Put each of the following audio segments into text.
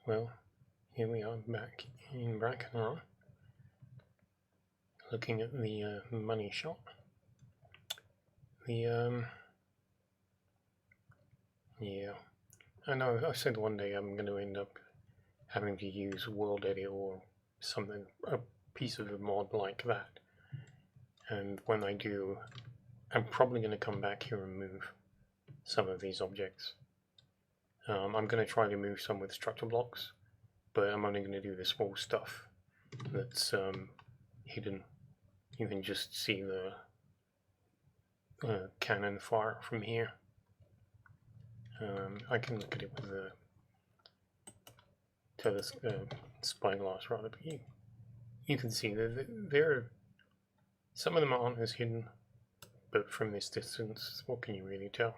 Well, here we are back in Brakenrahm, looking at the money shot. Yeah, I know I said one day I'm going to end up having to use World Edit or something, a piece of a mod like that. And when I do, I'm probably going to come back here and move some of these objects. I'm going to try to move some with structure blocks, but I'm only going to do the small stuff that's hidden. You can just see the cannon fire from here. I can look at it with the spyglass rather, but you can see that there some of them aren't as hidden, but from this distance, what can you really tell?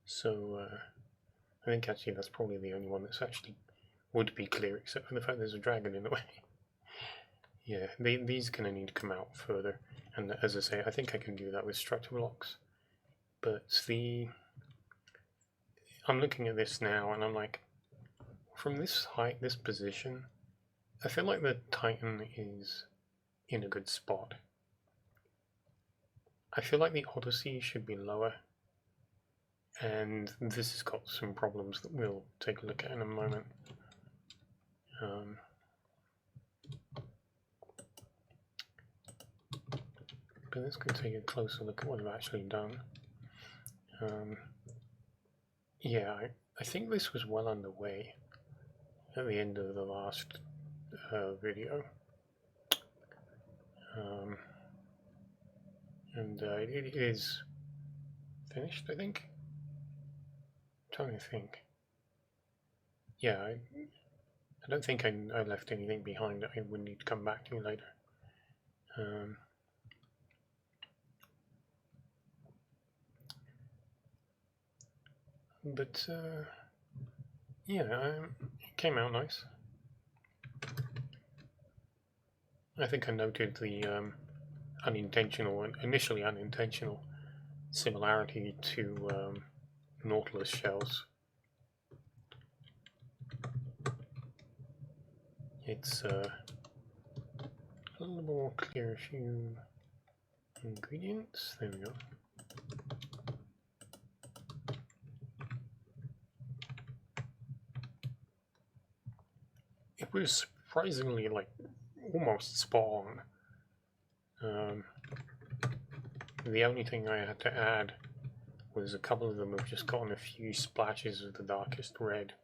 So I think actually that's probably the only one that's actually would be clear, except for the fact there's a dragon in the way. Yeah, these are going to need to come out further, and as I say, I think I can do that with structure blocks. But I'm looking at this now, and I'm like, from this height, this position, I feel like the Titan is in a good spot. I feel like the Odyssey should be lower, and this has got some problems that we'll take a look at in a moment. But let's go take a closer look at what I've actually done. Yeah, I think this was well underway at the end of the last video. And it is finished, I think. I'm trying to think. Yeah, I don't think I left anything behind that I would need to come back to later. But yeah, it came out nice. I think I noted the initially unintentional similarity to Nautilus shells. It's a little more clear a few ingredients. There we go. It was surprisingly almost spot on. The only thing I had to add was a couple of them have just gotten a few splashes of the darkest red.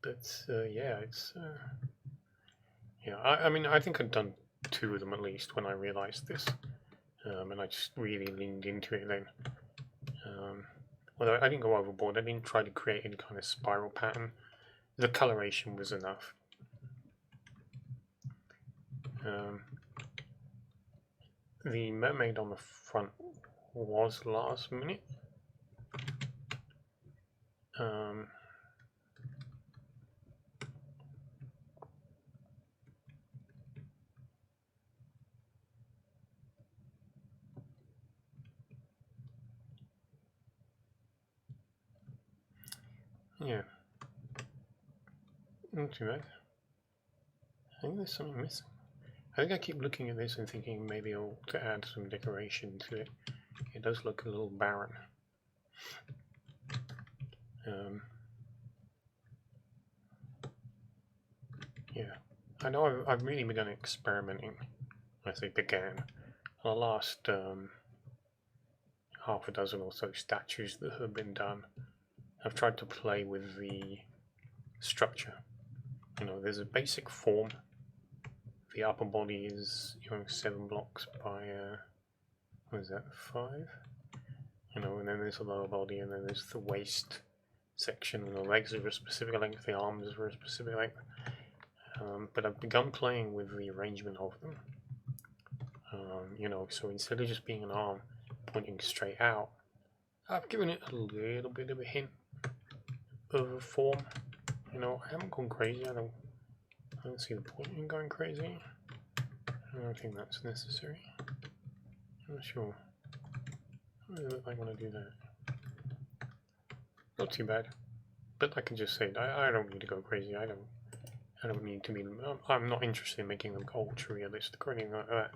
But yeah, it's yeah. I mean, I think I'd done 2 of them at least when I realised this, and I just really leaned into it then. Although I didn't go overboard, I didn't try to create any kind of spiral pattern. The coloration was enough. The mermaid on the front was last minute. Yeah, not too bad. I think there's something missing. I think I keep looking at this and thinking maybe I ought to add some decoration to it. It does look a little barren. Yeah, I know I've really begun experimenting. I say began. The last half a dozen or so statues that have been done, I've tried to play with the structure. You know, there's a basic form. The upper body is 7 blocks by what is that, 5? And then there's the lower body, and then there's the waist section, and the legs are a specific length, the arms are a specific length. But I've begun playing with the arrangement of them. So instead of just being an arm pointing straight out, I've given it a little bit of a hint of a form. I haven't gone crazy. I don't see the point in going crazy. I don't think that's necessary. I'm not sure. What does it look like when I do that? Not too bad. But I can just say I don't need to go crazy. I don't need to be. I'm not interested in making them ultra realistic or anything like that.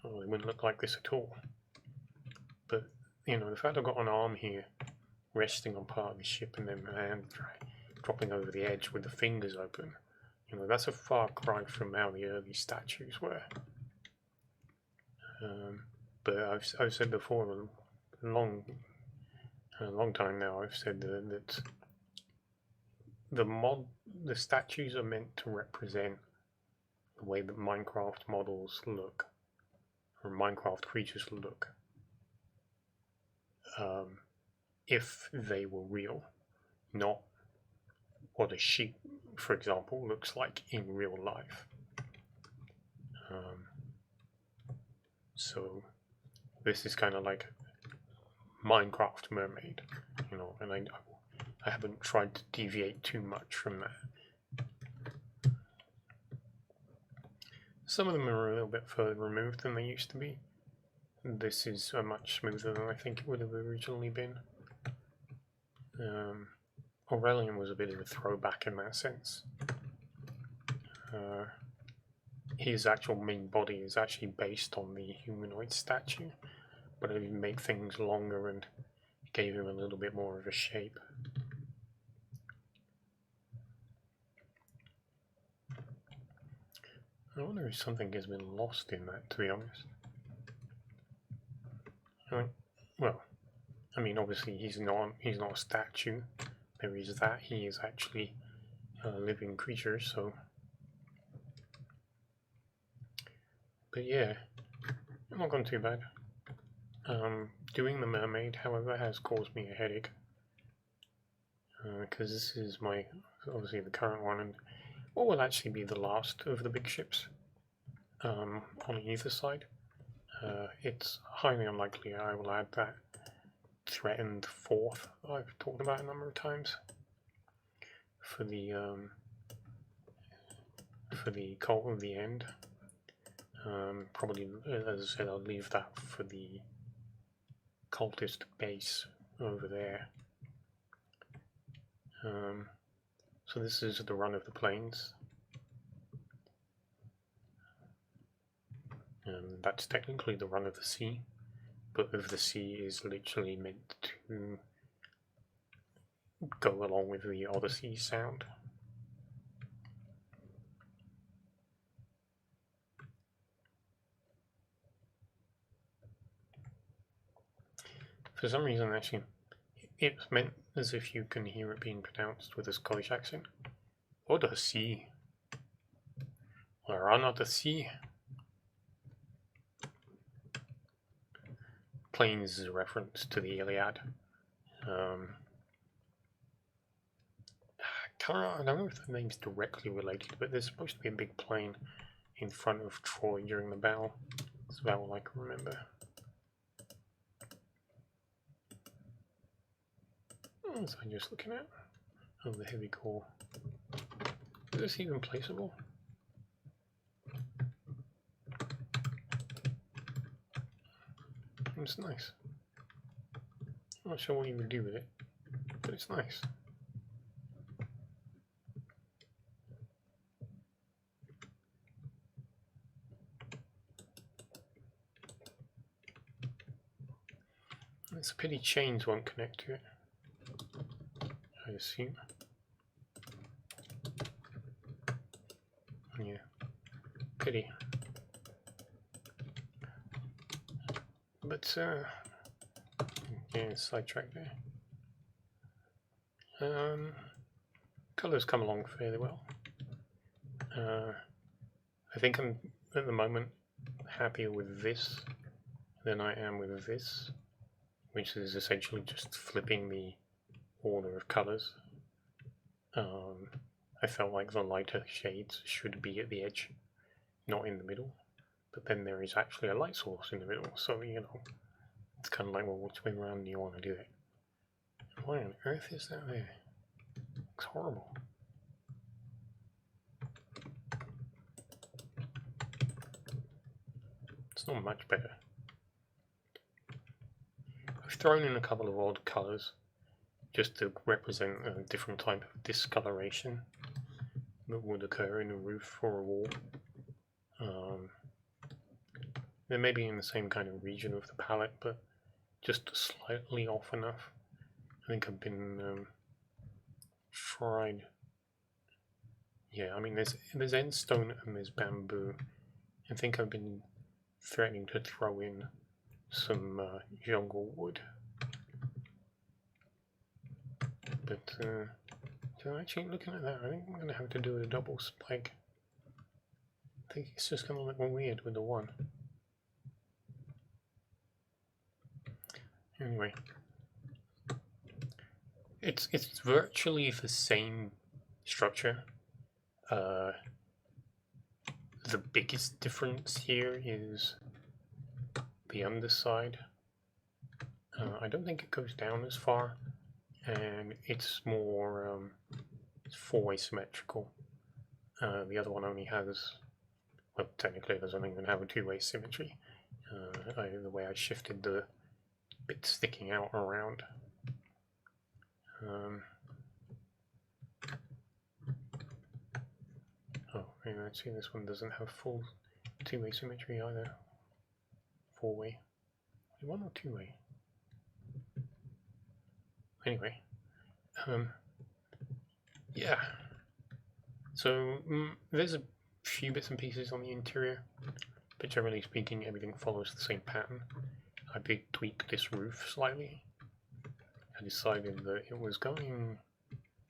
Oh, it wouldn't look like this at all. But you know, the fact I've got an arm here resting on part of the ship and then my hand dropping over the edge with the fingers open, you know, that's a far cry from how the early statues were. But I've said before, a long time now, I've said that the statues are meant to represent the way that Minecraft models look, or Minecraft creatures look, if they were real, not what a sheep, for example, looks like in real life. So this is kind of like Minecraft mermaid, you know, and I haven't tried to deviate too much from that. Some of them are a little bit further removed than they used to be. This is much smoother than I think it would have originally been. Aurelian was a bit of a throwback in that sense. His actual main body is actually based on the humanoid statue, but I didn't make things longer and gave him a little bit more of a shape. I wonder if something has been lost in that, to be honest. Well, I mean, obviously he's not a statue. There is that. He is actually a living creature, so. But yeah, not gone too bad. Doing the mermaid, however, has caused me a headache. Because this is obviously the current one, and what will actually be the last of the big ships on either side. It's highly unlikely I will add that threatened fourth I've talked about a number of times for the cult of the end. Probably, as I said, I'll leave that for the cultist base over there. So this is the run of the plains. That's technically the run of the sea, but of the sea is literally meant to go along with the Odyssey sound. For some reason, actually, it's meant as if you can hear it being pronounced with a Scottish accent. Odyssey. The run of the sea. Plains is a reference to the Iliad. I don't know if the name's directly related, but there's supposed to be a big plain in front of Troy during the battle. That's about all I can remember. What was I just looking at? Oh, the heavy core. Is this even placeable? It's nice. I'm not sure what you would do with it, but it's nice. It's a pity chains won't connect to it, I assume. Yeah, pity. But, yeah, sidetrack there. Colours come along fairly well. I think I'm, at the moment, happier with this than I am with this, which is essentially just flipping the order of colours. I felt like the lighter shades should be at the edge, not in the middle. But then there is actually a light source in the middle, so, you know, it's kind of like, well, which way around do you want to do it? Why on earth is that there? Looks horrible. It's not much better. thrown in a couple of odd colours just to represent a different type of discoloration that would occur in a roof or a wall. They may be in the same kind of region of the palette, but just slightly off enough. I think I've been tried. Yeah, I mean there's endstone and there's bamboo. I think I've been threatening to throw in some jungle wood, but so actually looking at that, I think I'm going to have to do a double spike. I think it's just going to look weird with the one. Anyway, it's virtually the same structure. The biggest difference here is the underside. I don't think it goes down as far, and it's more it's four-way symmetrical. The other one only has, well, technically it doesn't even have a two-way symmetry. The way I shifted the bit sticking out around. Oh, and let's see, this one doesn't have full two-way symmetry either. Four-way. One or two-way? Anyway, yeah. So there's a few bits and pieces on the interior, but generally speaking, everything follows the same pattern. I did tweak this roof slightly. I decided that it was going,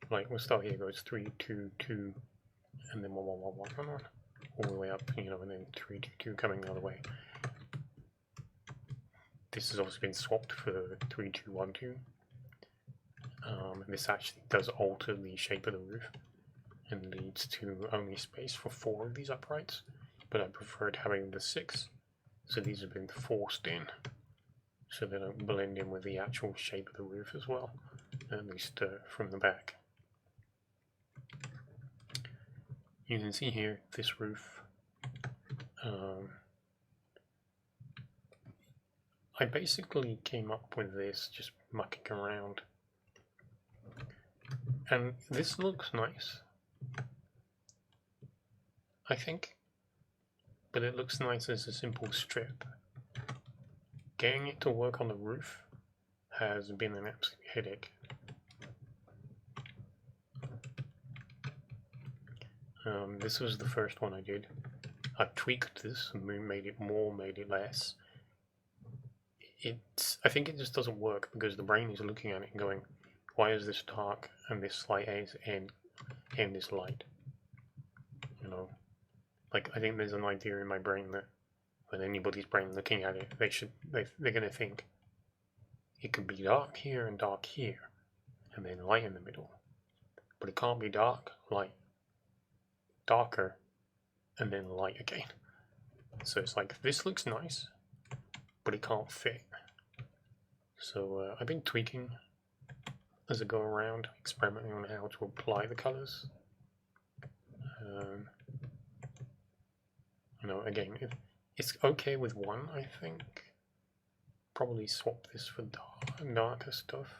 like, we'll start here, goes 3, 2, 2, and then 1, 1, 1, 1, 1, 1, all the way up, you know, and then 3, 2, 2 coming the other way. This has obviously been swapped for 3, 2, 1, 2. This actually does alter the shape of the roof and leads to only space for 4 of these uprights, but I preferred having the 6, so these have been forced in, so they don't blend in with the actual shape of the roof as well, at least from the back. You can see here this roof. I basically came up with this just mucking around, and this looks nice, I think, but it looks nice as a simple strip. Getting it to work on the roof has been an absolute headache. This was the first one I did. I tweaked this and made it more, made it less. I think it just doesn't work because the brain is looking at it and going, why is this dark and this light and this light? You know, like, I think there's an idea in my brain that when anybody's brain looking at it, they're gonna think it could be dark here and dark here, and then light in the middle. But it can't be dark, light, darker, and then light again. So it's like, this looks nice, but it can't fit. So I've been tweaking as I go around, experimenting on how to apply the colors. You know, again, it's okay with one, I think. Probably swap this for darker stuff.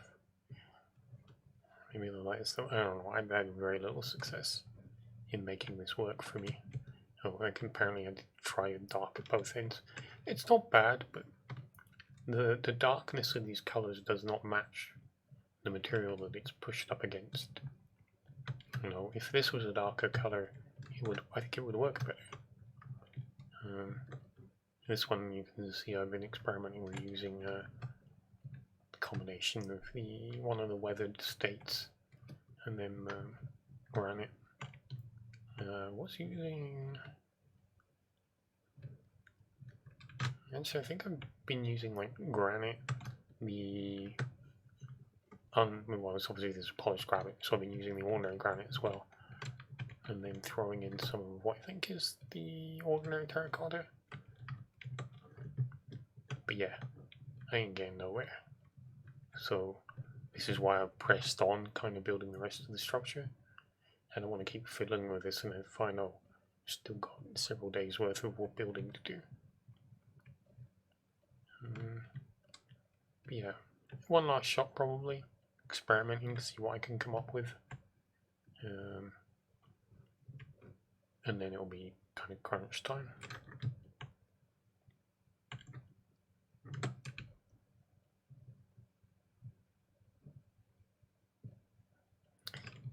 Maybe the lighter stuff. I don't know. I've had very little success in making this work for me. Oh, apparently I did try a dark at both ends. It's not bad, but the darkness of these colors does not match the material that it's pushed up against. You know, if this was a darker color, I think it would work better. This one you can see I've been experimenting with using a combination of one of the weathered states and then granite. What's using? Actually, I think I've been using like granite. Well, it's obviously this is polished granite, so I've been using the ordinary granite as well, and then throwing in some of what I think is the ordinary terracotta. But yeah, I ain't getting nowhere. So this is why I pressed on, kind of building the rest of the structure. I don't want to keep fiddling with this and then find out still got several days worth of building to do. But yeah, one last shot probably, experimenting to see what I can come up with. And then it'll be kind of crunch time.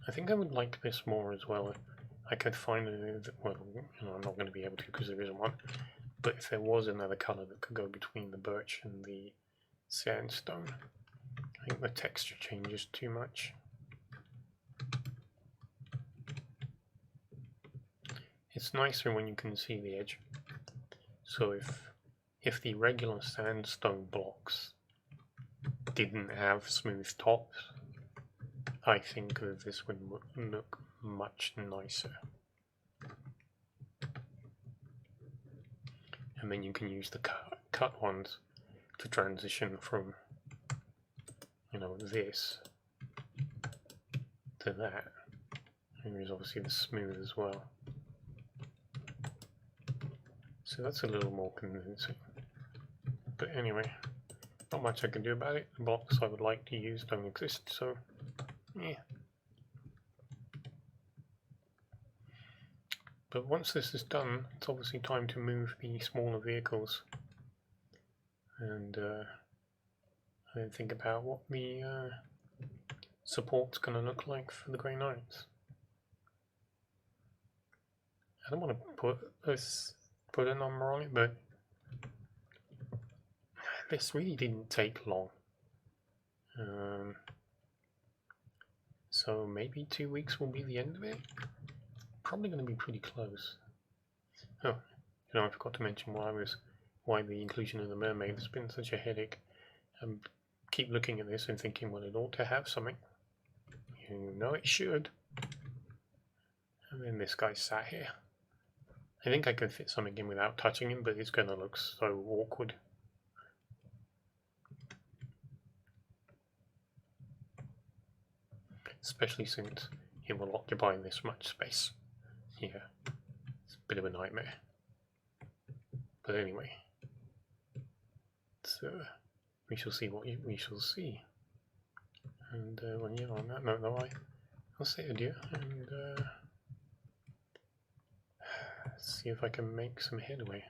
I think I would like this more as well. I could find well, I'm not going to be able to because there isn't one. But if there was another colour that could go between the birch and the sandstone, I think the texture changes too much. It's nicer when you can see the edge. So if the regular sandstone blocks didn't have smooth tops, I think that this would look much nicer. And then you can use the cut ones to transition from, this to that. And there's obviously the smooth as well. So that's a little more convincing. But anyway, not much I can do about it. The blocks I would like to use don't exist, so yeah. But once this is done, it's obviously time to move the smaller vehicles and think about what the support's going to look like for the Grey Knights. I don't want to put a number on it, but this really didn't take long. So maybe 2 weeks will be the end of it. Probably going to be pretty close. Oh, I forgot to mention why the inclusion of the mermaid has been such a headache. Keep looking at this and thinking, well, it ought to have something. It should. And then this guy sat here. I think I could fit something in without touching him, but it's going to look so awkward. Especially since it will occupy this much space. Yeah, it's a bit of a nightmare. But anyway, so we shall see what we shall see. And on that note, though, I'll say adieu and see if I can make some headway.